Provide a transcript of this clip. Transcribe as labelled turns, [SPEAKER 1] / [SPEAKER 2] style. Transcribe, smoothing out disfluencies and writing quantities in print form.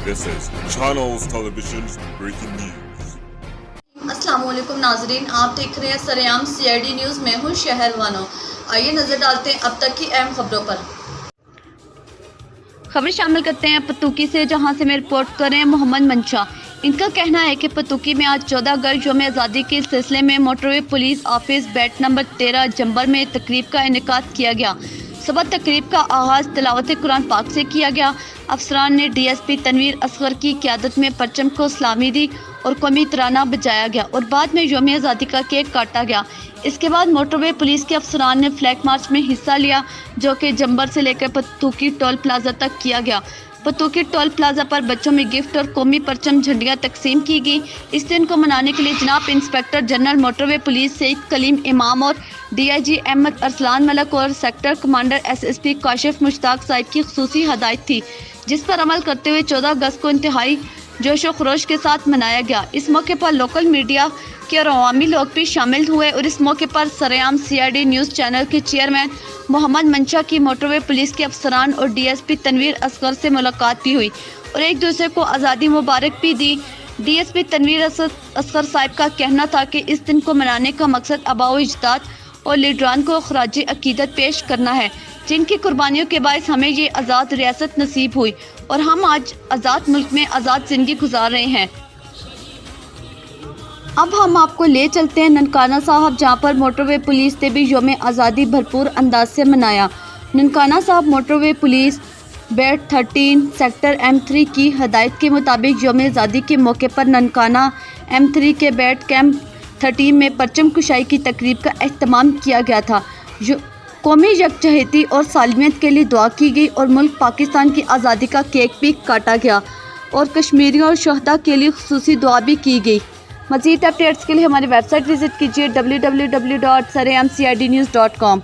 [SPEAKER 1] This is Channels Television's breaking news.
[SPEAKER 2] अस्सलाम वालेकुम नाजरीन, आप देख रहे हैं सरेआम CID न्यूज़ में हूँ शहर वानो। आइए नजर डालते हैं अब तक की अहम खबरों पर। खबर शामिल करते हैं पतुकी से, जहां से मैं रिपोर्ट कर रहे हैं मोहम्मद मंशा। इनका कहना है कि पतुकी में आज 14 अगस्त यौम आज़ादी के सिलसिले में motorway police office bat number 13 जंबर में तकरीब का इनेकाद किया गया। सुबह तकरीब का आगाज़ तिलावत कुरान पाक से किया गया। अफसरान ने DSP तनवीर असगर की क़यादत में परचम को सलामी दी और कौमी तराना बजाया गया और बाद में यौम आज़ादी का केक काटा गया। इसके बाद मोटरवे पुलिस के अफसरान ने फ्लैग मार्च में हिस्सा लिया, जो कि जंबर से लेकर पतुकी टोल प्लाजा तक किया गया। पतुकी टोल प्लाजा पर बच्चों में गिफ्ट और कौमी परचम झंडियाँ तकसीम की गई। इस दिन को मनाने के लिए जनाब inspector general motorway police Saeed Kaleem Imam और DIG अहमद अरसलान मलक और sector commander SSP Kashif Mushtaq sahib की खुसूसी हदायत थी, जिस पर अमल करते हुए 14 अगस्त को इंतहाई जोशो खरोश के साथ मनाया गया। इस मौके पर लोकल मीडिया के और अवामी लोग भी शामिल हुए और इस मौके पर सरेआम CID न्यूज़ चैनल के चेयरमैन मोहम्मद मंशा की मोटरवे पुलिस के अफसरान और DSP तनवीर असगर से मुलाकात भी हुई और एक दूसरे को आज़ादी मुबारक भी दी। DSP तनवीर असगर साहिब का कहना था कि इस दिन को मनाने का मकसद आबाओ अजदाद और लीडरान को खराज अकीदत पेश करना है, जिनकी कुर्बानियों के बायस हमें ये आज़ाद रियासत नसीब हुई और हम आज आज़ाद मुल्क में आज़ाद ज़िंदगी गुजार रहे हैं। अब हम आपको ले चलते हैं ननकाना साहब, जहां पर मोटरवे पुलिस ने भी यौम आज़ादी भरपूर अंदाज से मनाया। ननकाना साहब motorway police bat 13 sector M3 की हदायत के मुताबिक यौम आज़ादी के मौके पर ननकाना M3 के बैट कैंप 13 में परचम कुशाई की तकरीब का एहतमाम किया गया था। कौमी यकजहती और सालमियत के लिए दुआ की गई और मुल्क पाकिस्तान की आज़ादी का केक भी काटा गया और कश्मीरियों और शहदा के लिए खुसूसी दुआ भी की गई। मज़ीद अपडेट्स के लिए हमारी वेबसाइट विज़िट कीजिए www.sareamcidnews.com।